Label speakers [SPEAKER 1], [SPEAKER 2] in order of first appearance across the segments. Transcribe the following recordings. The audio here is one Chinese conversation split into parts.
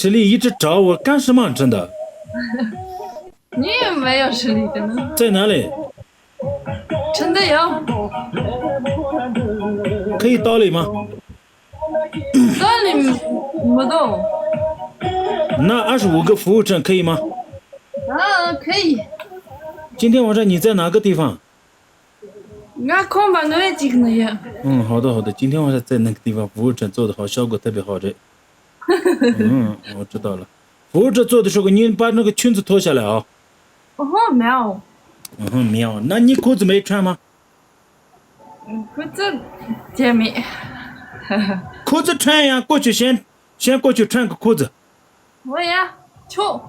[SPEAKER 1] 实力一直找我干什么？真的，
[SPEAKER 2] 你也没有实力的呢，
[SPEAKER 1] 在哪里？
[SPEAKER 2] 真的有，
[SPEAKER 1] 可以到里吗？
[SPEAKER 2] 这里没动。
[SPEAKER 1] 那25个服务证可以吗？
[SPEAKER 2] 啊，可以。
[SPEAKER 1] 今天晚上你在哪个地方？
[SPEAKER 2] 俺恐怕我也记得有。
[SPEAKER 1] 好的好的，今天晚上在那个地方，服务证做得好，效果特别好的。我知道了。服务证做的时候，你把那个裙子脱下来啊。
[SPEAKER 2] 哦喵。
[SPEAKER 1] 喵。那你裤子没穿吗？
[SPEAKER 2] 裤子前面。
[SPEAKER 1] 裤子穿呀，过去先过去穿个裤子。
[SPEAKER 2] 我呀，球。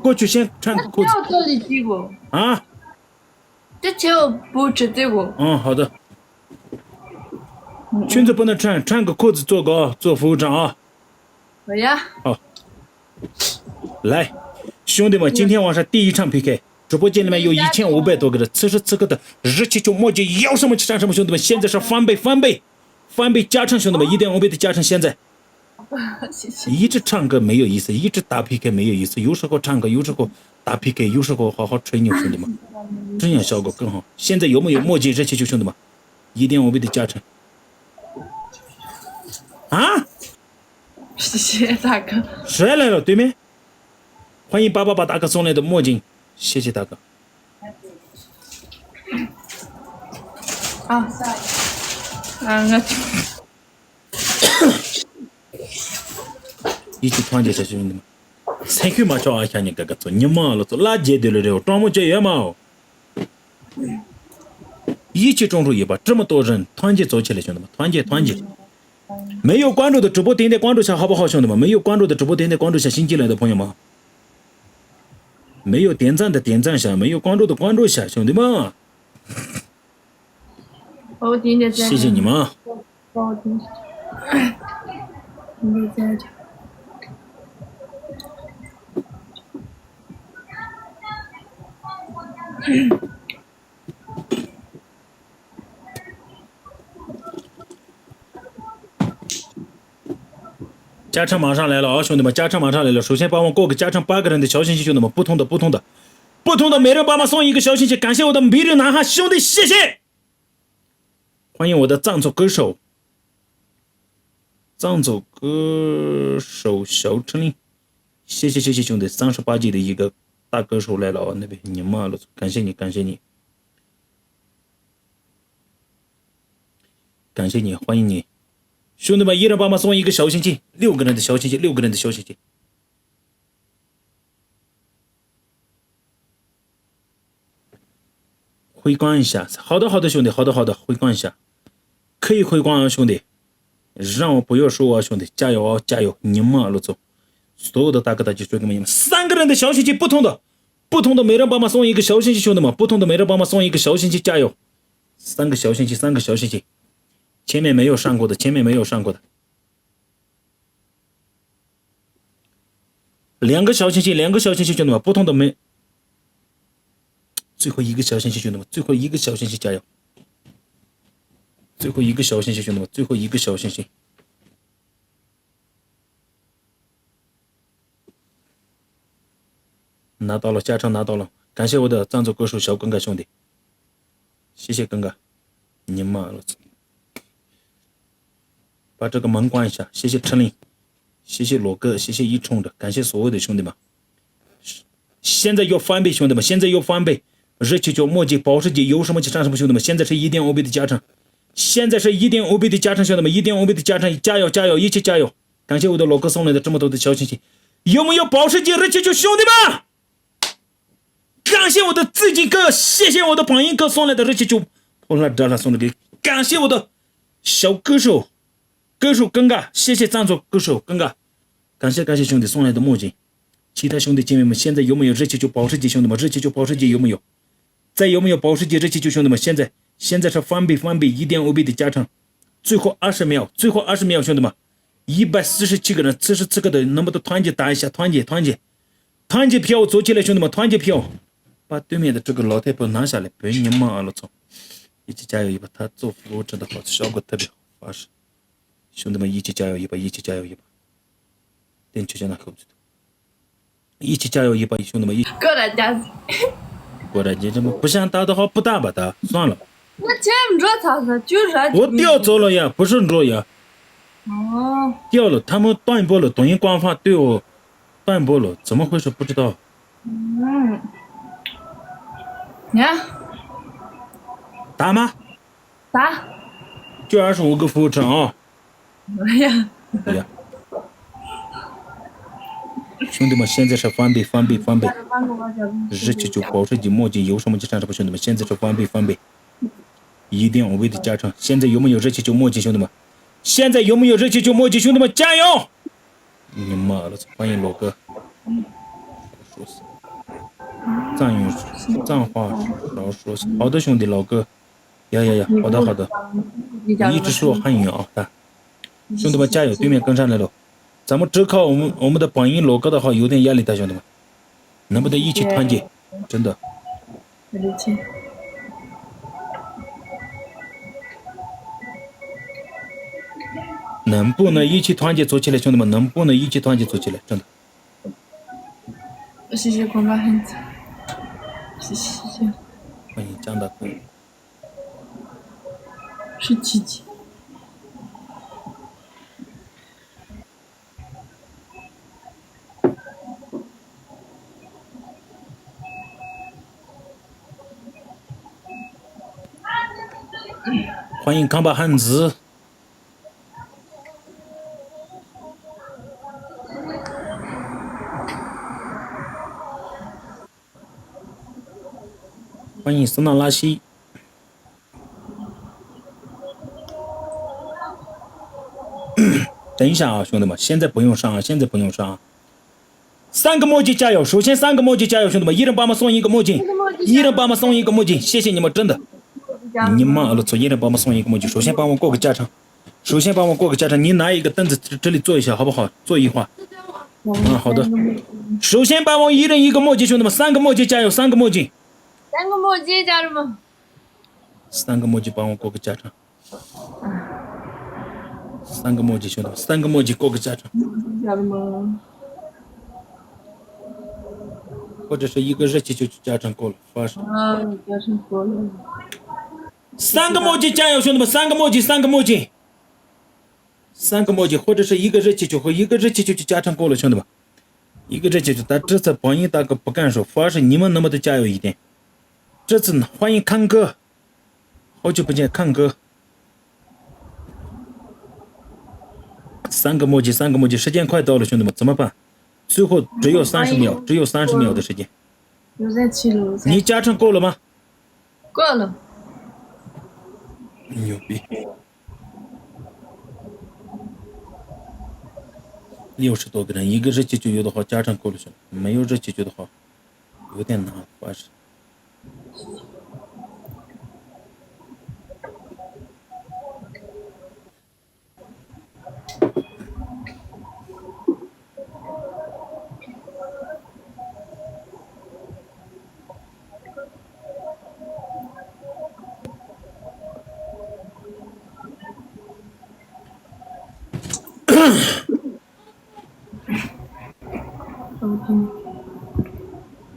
[SPEAKER 1] 过去先穿个裤子。
[SPEAKER 2] 球这里记过。
[SPEAKER 1] 啊？
[SPEAKER 2] 这球不知道过。
[SPEAKER 1] 好的。裙子不能穿，穿个裤子做个啊，做服务证啊。
[SPEAKER 2] 我呀。
[SPEAKER 1] 好。来，兄弟们，今天晚上第一场 PK， 直播间里面有1500多个人，此时此刻的日期就墨迹要什么战什么，兄弟们，现在是翻倍加成，兄弟们1.5倍的加成，现在。
[SPEAKER 2] 谢谢。
[SPEAKER 1] 一直唱歌没有意思，一直打 PK 没有意思，有时候唱歌，有时候打 PK，有时候好好吹牛，兄弟们，这样效果更好。现在有没有墨迹热气球，兄弟们？1.5倍的加成。啊？
[SPEAKER 2] 谢谢大哥。
[SPEAKER 1] 谁来了？对面。欢迎888大哥送来的墨镜，谢谢大哥。一起团结下去，兄弟们。3Q 嘛，找一下你哥哥做，你忙了做，哪接对了这，装模作样嘛。一起种出一把，这么多人团结走起来，兄弟们，团结。没有关注的直播点点关注下，好不好，兄弟们？没有关注的直播点点关注下，新进来的朋友们。没有点赞的点赞下，没有关注的关注下，兄弟们。谢谢你们。加成马上来了啊，兄弟们！加成马上来了。首先帮我过个加成8个人的小心心，兄弟们，不同的，每人帮忙送一个小心心，感谢我的迷人男孩兄弟，谢谢！欢迎我的藏族歌手小陈林，谢谢兄弟，38级的一个大歌手来了啊，那边你妈了，感谢你，欢迎你。兄弟们，一人帮忙送一个小心心，6个人的小心心，回光一下。好的，兄弟，好的，回光一下，可以回光啊，兄弟，让我不要说啊，兄弟，加油啊，加油！你们了走，所有的大哥大姐说给你们，3个人的小心心，不同的，每人帮忙送一个小心心，兄弟们，不同的每人帮忙送一个小心心，加油！3个小心心，前面没有上过的，2个小心心，兄弟们，不同的没，最后一个小心心，兄弟们，最后一个小心心，加油！最后一个小心心，兄弟们，最后一个小心心。拿到了，加成拿到了，感谢我的藏族歌手小耿哥兄弟，谢谢耿哥，你妈了！把这个门关一下，谢谢陈林，谢谢罗哥，谢谢一冲的，感谢所有的兄弟们。现在要翻倍，兄弟们，现在要翻倍！热气球、墨迹、保时捷有什么去上什么，兄弟们，现在是1.5倍的加成，兄弟们，1.5倍的加成，加油，一起加油！感谢我的罗哥送来的这么多的小心心，有没有保时捷热气球，兄弟们？感谢我的自己哥，谢谢我的榜音哥送来的热气球，送的给，感谢我的小歌手耿哥，谢谢赞助歌手耿哥，感谢兄弟送来的墨镜。其他兄弟姐妹们，现在有没有热气球保时捷，兄弟们？热气球保时捷有没有？再有没有保时捷热气球，兄弟们？现在是翻倍1.5倍的加成，最后20秒，兄弟们，147个人，此时此刻的能不能团结打一下？团结票做起来，兄弟们，团结票，把对面的这个老太婆拿下来，别你妈了，操！一起加油一把，他做服务真的好，效果特别好，发誓，兄弟们一起加油一把，点就像那口子的，一起加油一把，兄弟们！
[SPEAKER 2] 过来家子。
[SPEAKER 1] 过来，你这么不想打的话，不打吧，打算了。
[SPEAKER 2] 我见不着他是，就是
[SPEAKER 1] 我调走了呀，不是着呀。
[SPEAKER 2] 哦。
[SPEAKER 1] 调了，他们断播了，抖音官方对我断播了，怎么回事？不知道。
[SPEAKER 2] 你看。
[SPEAKER 1] 打吗？
[SPEAKER 2] 打。
[SPEAKER 1] 就25个浮沉啊！
[SPEAKER 2] 哎呀。
[SPEAKER 1] 哎呀，兄弟们，现在是翻倍，179保时捷墨迹有什么就上什么，兄弟们，现在是翻倍，一定要为的加成。现在有没有279墨迹，兄弟们？现在有没有279墨迹，兄弟们，加油！你妈了，欢迎老哥。说死。脏话少说些。好的，兄弟老哥。呀，好的。你一直说汉语啊，兄弟们加油！对面跟上来了，咱们只靠我们的本营老哥的话，有点压力的，兄弟们，能不能一起团结？真的。能不能一起团结做起来，兄弟们？能不能一起团结做起来？真的。
[SPEAKER 2] 谢谢光巴汉子，谢谢。
[SPEAKER 1] 欢迎江大哥。
[SPEAKER 2] 是琪琪。
[SPEAKER 1] 欢迎康巴汉子。欢迎斯纳拉西。等一下啊，兄弟们，现在不用上啊！3个墨迹加油！首先3个墨迹加油，兄弟们，一人帮忙送一个墨镜，谢谢你们，真的。你妈了，一人帮忙送一个墨镜，首先帮我过个加成，你拿一个凳子这里坐一下，好不好？坐一会儿。好的。首先帮我一人一个墨镜，兄弟们，3个墨镜加油，3个墨镜。
[SPEAKER 2] 3个墨镜，家人们。
[SPEAKER 1] 3个墨镜帮我过个加成。3个墨镜，兄弟们，3个墨镜过个加成。
[SPEAKER 2] 家人们。
[SPEAKER 1] 或者是一个日期就加成够了，发誓。
[SPEAKER 2] 加成够了。
[SPEAKER 1] 3个墨镜加油，兄弟们，3个墨镜，或者是一个日期就加成够了，兄弟们，一个日期就。但这次榜一大哥不敢说，发誓你们能不能加油一点？这次呢，欢迎康哥，好久不见，康哥。3个墨迹，时间快到了，兄弟们，怎么办？最后只有30秒的时间。你加成够了吗？
[SPEAKER 2] 够了。
[SPEAKER 1] 牛逼。60多个人，一个日期就有的话，加成够了，兄弟，没有日期就的话，有点难，发誓。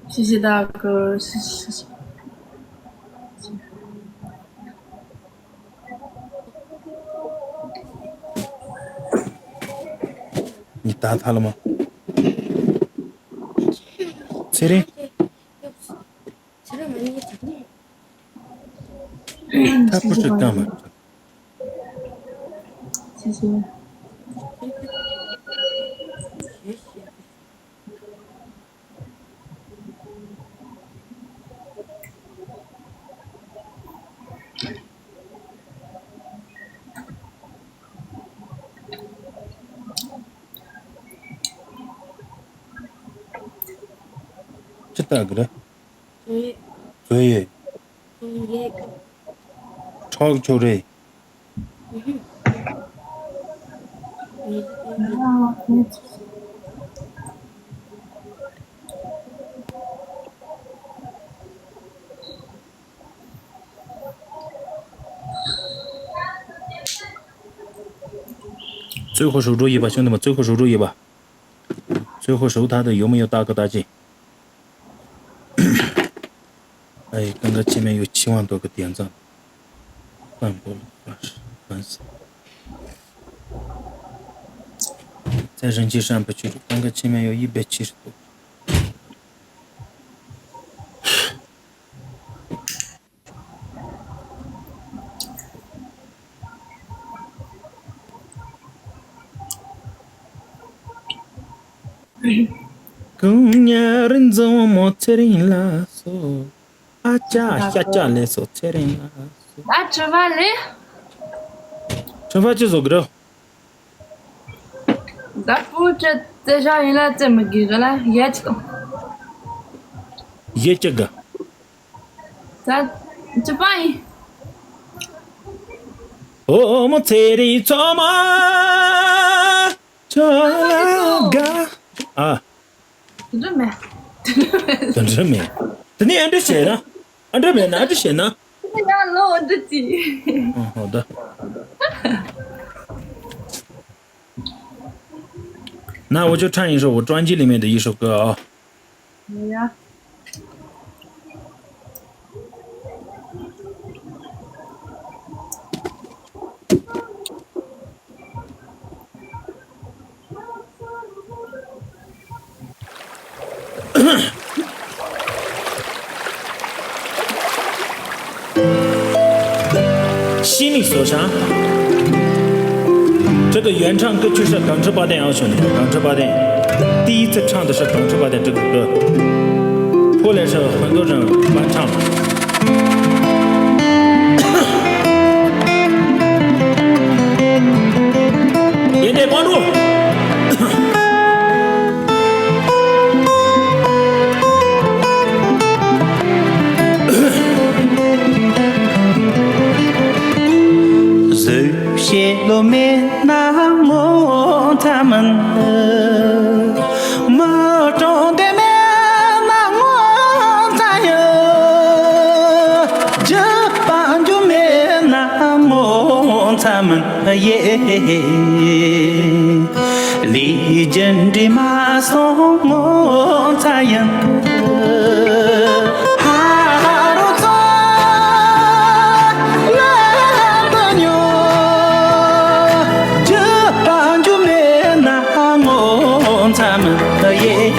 [SPEAKER 2] 谢谢大哥，谢谢。
[SPEAKER 1] 你打他了吗？谁的？他不是干嘛？
[SPEAKER 2] 谢谢。
[SPEAKER 1] 这大哥的？对。超球的。最后守住一把，兄弟们，最后守住一把。最后收他的有没有大哥大姐？哎，刚刚前面有7万多个点赞，反驳了，烦死！在人气上不去，刚刚前面有170多。姑娘人怎么才人拉索？阿家下家来说才人拉索。
[SPEAKER 2] 来吃饭嘞！
[SPEAKER 1] 吃饭就走个着。
[SPEAKER 2] 咱不这在上人了怎么给个了？也知道。
[SPEAKER 1] 也这个。
[SPEAKER 2] 咱吃饭一。
[SPEAKER 1] 我们才人做嘛？做那个啊。
[SPEAKER 2] 真没。
[SPEAKER 1] 真没。等你按着写呢，按这边拿着写呢。
[SPEAKER 2] 你家漏自己。
[SPEAKER 1] 好的。那我就唱一首我专辑里面的一首歌啊。
[SPEAKER 2] 好呀。
[SPEAKER 1] 心里所想，这个原唱歌曲是《港式八点》啊，兄弟们，《港式八点》第一次唱的是《港式八点》这个歌，后来是很多人翻唱。点点关注。
[SPEAKER 3] 路面那么他们梦中的面那么咋样这帮就面那么他们也离真的马送我咋样他们也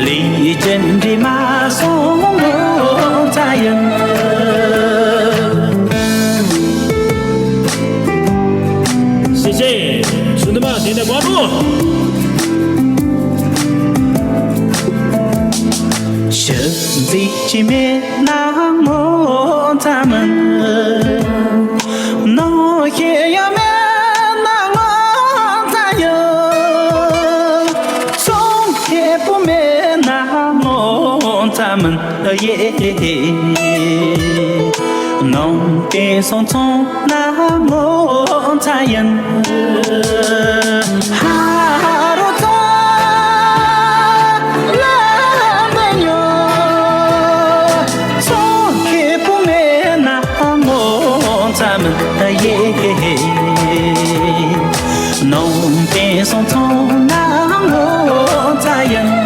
[SPEAKER 3] 离真的马送我咋样
[SPEAKER 1] 谢谢兄弟们点点关注
[SPEAKER 3] 兄弟姐妹那么他们那也要他们也弄点送从那么残忍哈罗扎拉的牛从也不没那么他们也弄点送从那么残忍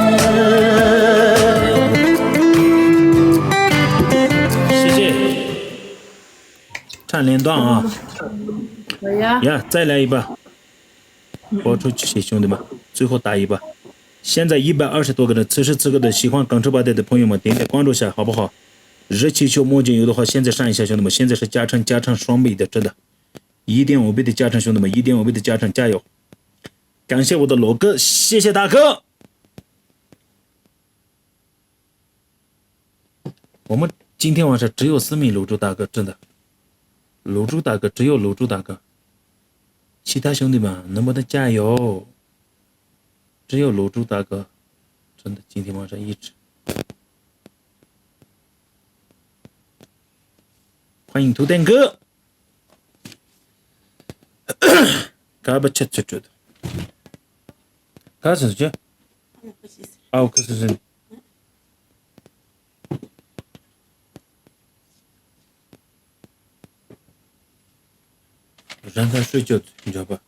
[SPEAKER 1] 唱连段啊！
[SPEAKER 2] 可以啊！
[SPEAKER 1] 呀，再来一把，播出去，谢兄弟们，最后打一把。现在120多个人，此时此刻的喜欢港式八点的朋友们，点点关注下，好不好？热气球魔镜有的话，现在上一下，兄弟们，现在是加成双倍的，真的，1.5倍的加成，兄弟们，1.5倍的加成，加油！感谢我的罗哥，谢谢大哥。我们今天晚上只有4名卤猪大哥，真的。卤猪大哥只有卤猪大哥，其他兄弟们能不能加油？只有卤猪大哥，真的今天晚上一直。欢迎图腾哥，嘎巴吃的，嘎是去？哦，可是。让他睡觉，你知道吧？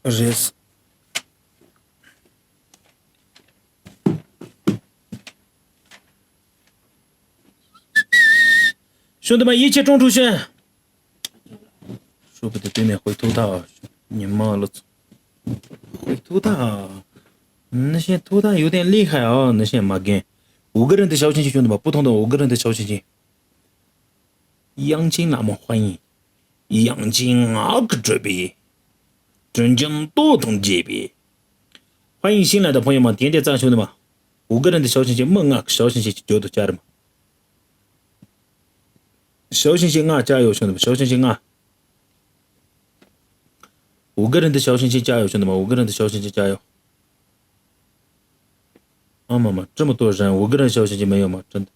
[SPEAKER 1] 热死！兄弟们，一起冲出去！说不定对面会投他，你妈了！会投他，那些投他有点厉害啊！那些马根，5个人的小心心，兄弟们，不同的5个人的小心心。杨金那么欢迎，杨金啊个这边，真正多同级别。欢迎新来的朋友们，点点赞，兄弟们，5个人的小心心，猛啊！小心心就都加的嘛。小心心啊，加油，兄弟们！小心心啊！5个人的小心心加油，兄弟们！5个人的小心心加油！啊妈妈，这么多人，5个人小心心没有吗？真的。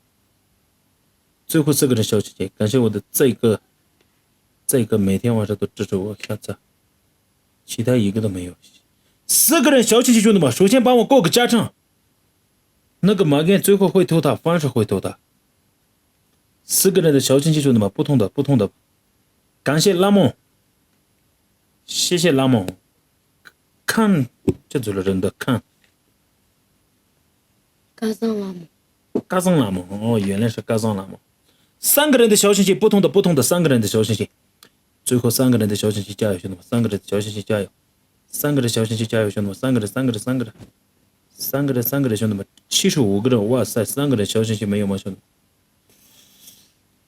[SPEAKER 1] 最后4个人小心心，感谢我的这个每天晚上都支持我，下次其他一个都没有。4个人小心心，兄弟们！首先帮我过个家长。那个马根最后会投他，凡是会投他。4个人的小心心，兄弟们，不同的。感谢拉蒙，谢谢拉蒙。看，这就是人的看。
[SPEAKER 4] 嘎桑
[SPEAKER 1] 拉蒙，哦，原来是嘎桑拉蒙。3个人的小心心，不同的3个人的小心心。最后3个人的小心心，加油，兄弟们！3个人的小心心，加油！3个人小心心，加油，兄弟们！3个人，兄弟们！75个人，哇塞！3个人小心心没有吗，兄弟们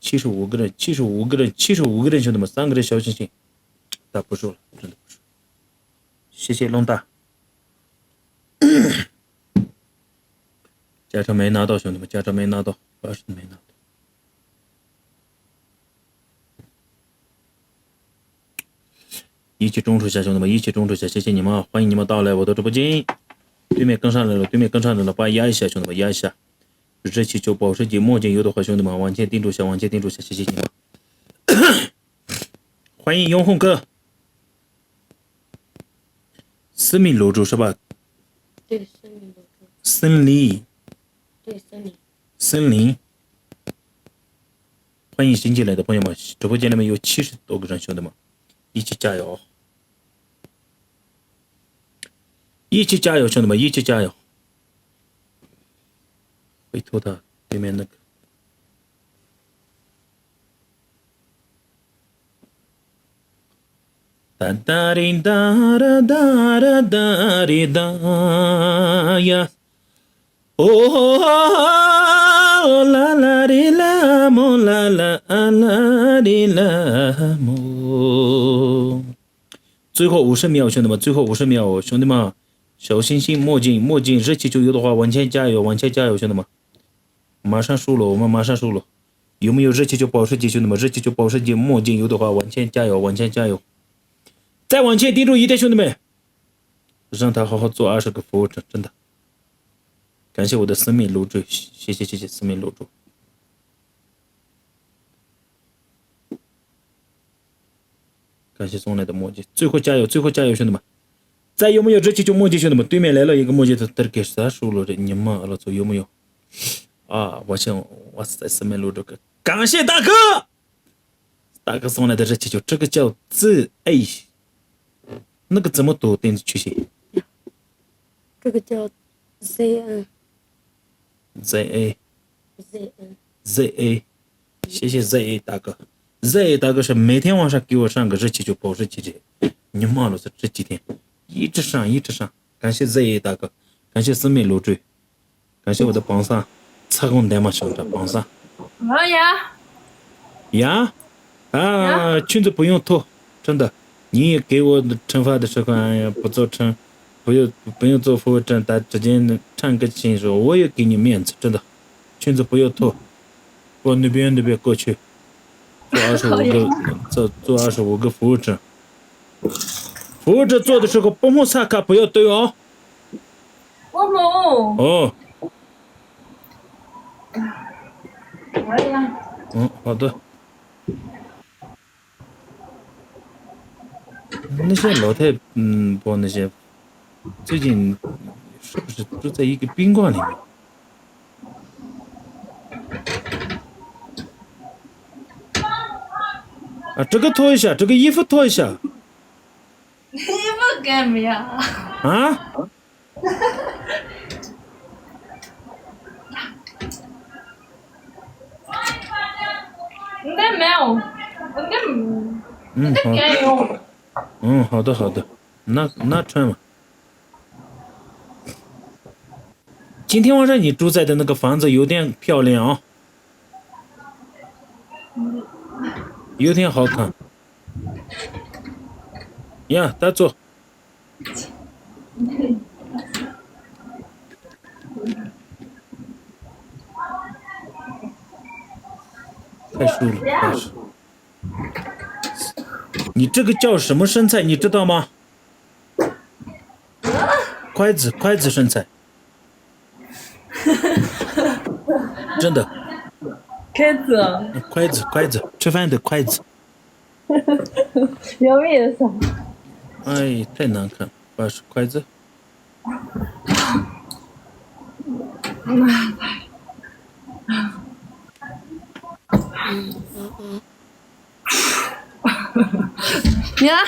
[SPEAKER 1] ？75个人，兄弟们，3个人小心心，打不输了，真的不输。谢谢龙大，驾照没拿到，兄弟们，驾照没拿到，巴士没拿到。一起中出下，兄弟们，一起中出下，谢谢你们啊！欢迎你们到来我的直播间。对面跟上来了，把压一下，兄弟们，压一下。热气球、保时捷、墨镜，有的话，兄弟们往前顶住下，谢谢你们。欢迎永红哥，森林楼主是吧？
[SPEAKER 4] 对，森林楼主。
[SPEAKER 1] 森林。
[SPEAKER 4] 对，
[SPEAKER 1] 森林。欢迎新进来的朋友们，直播间里面有70多个人，兄弟们，一起加油！一起加油，兄弟们，一起加油！回头的对面那个。哒哒哩哒哒哒哒哒哩哒呀，哦啦啦哩啦么啦啦啦哩啦么。最后50秒，兄弟们，最后50秒，兄弟们，小星星、墨镜，热气球有的话往前加油，兄弟们，马上输了，我们马上输了。有没有热气球、保时捷，兄弟们？热气球、保时捷、墨镜有的话往前加油，再往前顶住一点，兄弟们，让他好好做20个服务证，真的。感谢我的生命楼主，谢谢生命楼主。感谢送来的墨镜，最后加油，兄弟们！再有没有热气球、墨镜，兄弟们？对面来了一个墨镜，他给啥输了的？你妈了，走有没有？啊，我想，哇塞，生命楼主哥，感谢大哥送来的热气球，这个叫ZA。那个怎么读？点去写。
[SPEAKER 4] 这个叫 ZA，
[SPEAKER 1] 谢谢 ZA 大哥。ZA 大哥是每天晚上给我上个热气球、保时捷，你妈了，这几天一直上。感谢 ZA 大哥，感谢生命楼主，感谢我的榜上彩虹代码小张榜上。
[SPEAKER 2] 老
[SPEAKER 1] 呀啊，裙子不用脱，真的。你给我惩罚的时候，哎呀，不用做服务证，他直接唱个情说，我也给你面子，真的。裙子不要脱，往那边过去，做25个服务证。服务证做的时候，不摸擦卡，不要对哦。
[SPEAKER 2] 我摸。
[SPEAKER 1] 哦。好的。那些老太不那些，最近是不是住在一个宾馆里面？啊，这个脱一下，这个衣服脱一下。
[SPEAKER 2] 干没呀？
[SPEAKER 1] 啊？
[SPEAKER 2] 应该没有，应该没有。
[SPEAKER 1] 好的好的，那穿吧。今天晚上你住在的那个房子有点漂亮啊，有点好看。呀，大坐。太瘦了，太瘦。你这个叫什么身材，你知道吗？筷子身材。真的。筷子，吃饭的筷子。
[SPEAKER 2] 有意思。
[SPEAKER 1] 哎，太难看，把是筷子。
[SPEAKER 2] 呀，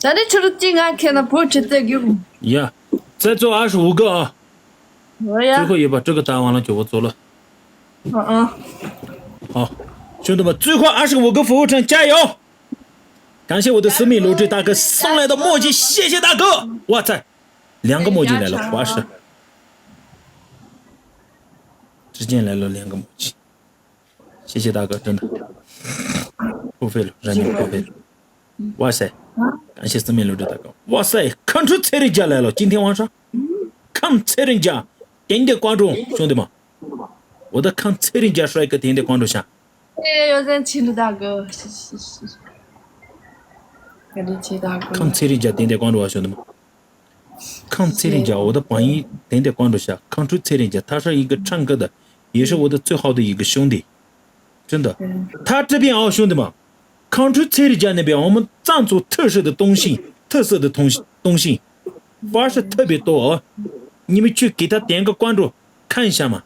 [SPEAKER 2] 那你吃了几个？看到不吃再给我。
[SPEAKER 1] 呀，再做25个啊！
[SPEAKER 2] 我呀。
[SPEAKER 1] 最后一把这个打完了就我做了。好，兄弟们，最后25个服务生加油！感谢我的私密录制大哥送来的墨镜，谢谢大哥！哇塞，2个墨镜来了，花式，直接来了2个墨镜，谢谢大哥，真的付费了，让你们付费了。哇塞，感谢私密录制大哥！哇塞，看出菜人家来了，今天晚上看菜人家，点点关注，兄弟们，我的看菜人家帅哥点点关注下。
[SPEAKER 2] 哎，有人请了大哥，谢谢。给你请大哥。
[SPEAKER 1] 看菜人家点点关注啊，兄弟们！看菜人家，我的榜一点点关注下，看出菜人家，他是一个唱歌的，也是我的最好的一个兄弟，真的。他这边啊，兄弟们，看出菜人家那边，我们藏族特色的东西，花式特别多啊！你们去给他点个关注，看一下嘛，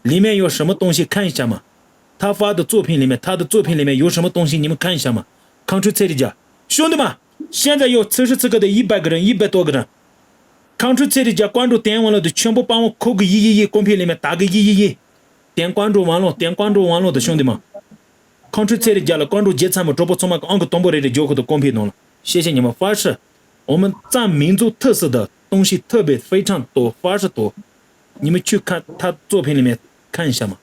[SPEAKER 1] 里面有什么东西看一下嘛。他发的作品里面，他的作品里面有什么东西，你们看一下嘛。看出菜人家，兄弟们，现在有此时此刻的100个人，100多个人。看出菜人家关注点完了的，全部帮我扣个111，公屏里面打个111。点关注完了的兄弟们，看出菜人家了，关注节参谋主播从那个安个东北人的就会的公屏弄了，谢谢你们，发誓，我们藏民族特色的东西特别非常多，发誓多，你们去看他作品里面看一下嘛。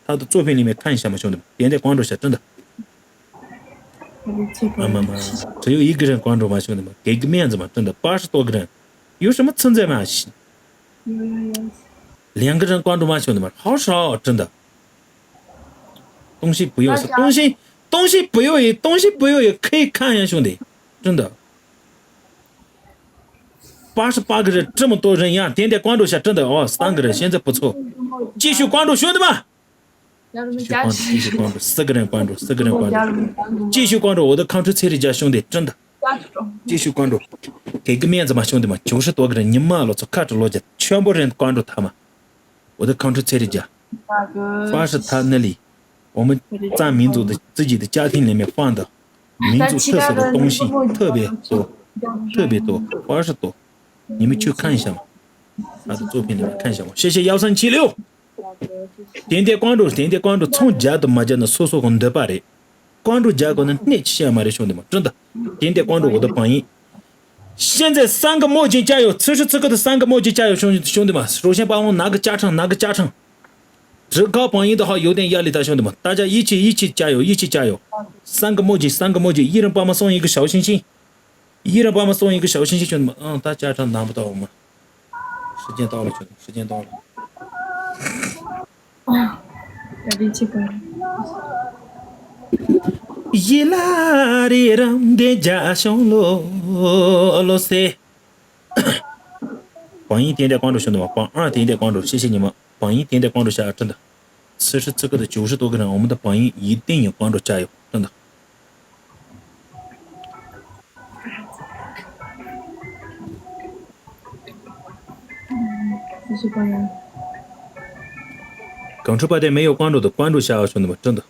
[SPEAKER 1] 他的作品里面看一下嘛，兄弟们，点点关注一下，真的。只有1个人关注嘛，兄弟们，给个面子嘛，真的，80多个人，有什么存在嘛？2个人关注嘛，兄弟们，好少，真的。东西不要也可以看呀，兄弟，真的。88个人，这么多人呀，点点关注一下，真的哦，3个人，现在不错，继续关注，兄弟们。继续关注，4个人关注，继续关注我的康出菜人家兄弟，真的，继续关注，给个面子嘛，兄弟们，90多个人，你妈了，看着逻辑，全部人关注他们，我的康出菜人家，发誓他那里，我们藏民族的自己的家庭里面放的民族特色的东西特别多，发誓多，你们去看一下嘛，他的作品里面看一下嘛，谢谢1376。点点关注，从家都没见的搜索功德把的，关注加个呢，内气下嘛的兄弟们，真的，点点关注我的榜一。现在3个墨镜加油，此时此刻的3个墨镜加油，兄弟们，首先帮我拿个加成，只靠榜一的话有点压力的，兄弟们，大家一起加油，3个墨镜，一人帮忙送一个小星星，兄弟们，大家长拿不到我们，时间到了，兄弟们，时间到了。伊拉里让的家乡罗塞，榜一点点关注，兄弟们，榜2点点关注，谢谢你们，榜一点点关注下，真的，此时此刻的90多个人，我们的榜一一定要关注，加油，真的。
[SPEAKER 2] 谢谢榜样。
[SPEAKER 1] 港直播间没有关注的关注下啊，兄弟们，真的，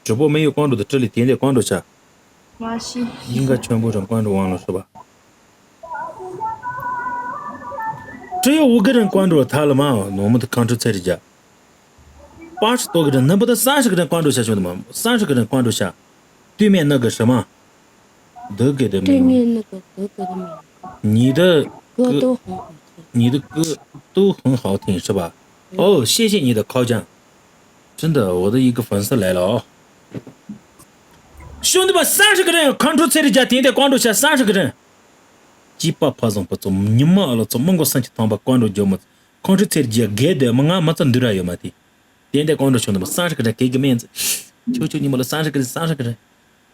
[SPEAKER 1] 直播没有关注的这里点点关注下，应该全部人关注完了是吧？只有5个人关注他了嘛，我们的康州菜的家80多个人，能不得30个人关注下兄弟们？30个人关注下，对面那个什么，都给的
[SPEAKER 4] 对
[SPEAKER 1] 名，
[SPEAKER 4] 面那个哥哥的名
[SPEAKER 1] 你的
[SPEAKER 4] 歌都很好听。
[SPEAKER 1] 你的歌都很好听是吧？哦，谢谢你的夸奖，真的，我的一个粉丝来了啊、兄弟们，30个人，康州菜的家点点关注下30个人。鸡巴怕上不做，你妈了，怎么我生气汤把关注叫么？康州菜的家给的，我俺没真对了有么的。点点关注兄弟们，30个人给个面子，求求你们了，30个人，30个人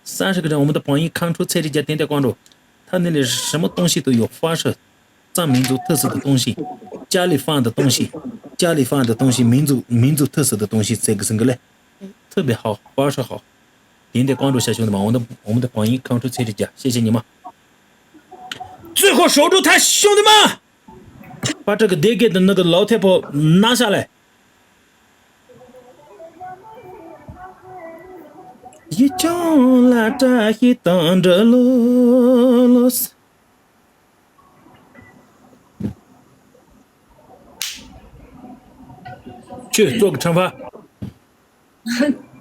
[SPEAKER 1] ，30个人，我们的朋友康州菜的家点点关注，他那里什么东西都有，发射藏民族特色的东西，家里放的东西，民族特色的东西，这个嘞，特别好，发射好，点点关注下兄弟们，我们的朋友康州菜的家，谢谢你们。最后守住他，兄弟们，把这个点给的那个老太婆拿下来。一将来这一等着罗斯。去做个惩罚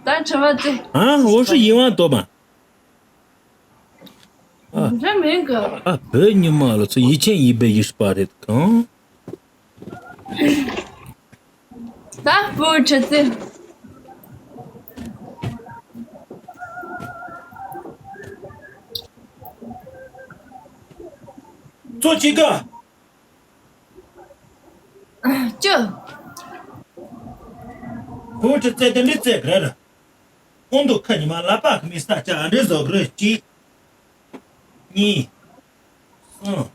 [SPEAKER 2] 咱吃饭这
[SPEAKER 1] 啊！我是1万多吧？
[SPEAKER 2] 这没个，
[SPEAKER 1] 啊，别你妈了，这1118的，嗯，
[SPEAKER 2] 咱不吃这。
[SPEAKER 1] 做几个？
[SPEAKER 2] 就
[SPEAKER 1] 不是在这里这个了，我都看你们老爸可没啥家的走个几，2、3、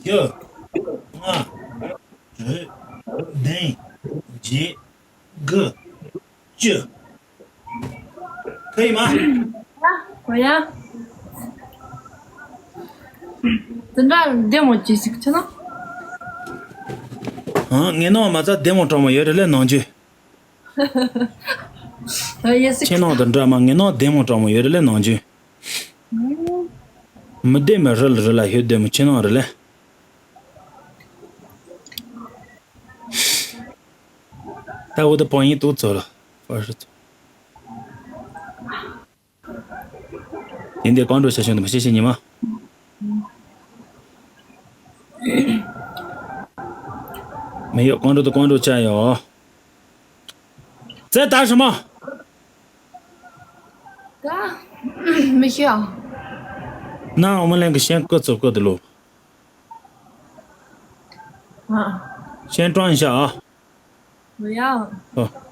[SPEAKER 1] 9、8、10、9、个9，可以吗？
[SPEAKER 2] 可以啊。咱这点么几十呢？
[SPEAKER 1] 俺那嘛在电网上面有点来弄去，
[SPEAKER 2] 也是。
[SPEAKER 1] 前两天知道吗？俺那电网上面有点来弄去，没电没热了，有电没前两天来。但我的朋友都走了，不是走。点点关注小兄弟们，谢谢你们。没有关注的关注加油！在打什么？
[SPEAKER 2] 没需要。
[SPEAKER 1] 那我们两个先各走各的路。
[SPEAKER 2] 啊。
[SPEAKER 1] 先转一下啊。
[SPEAKER 2] 不要。
[SPEAKER 1] 哦。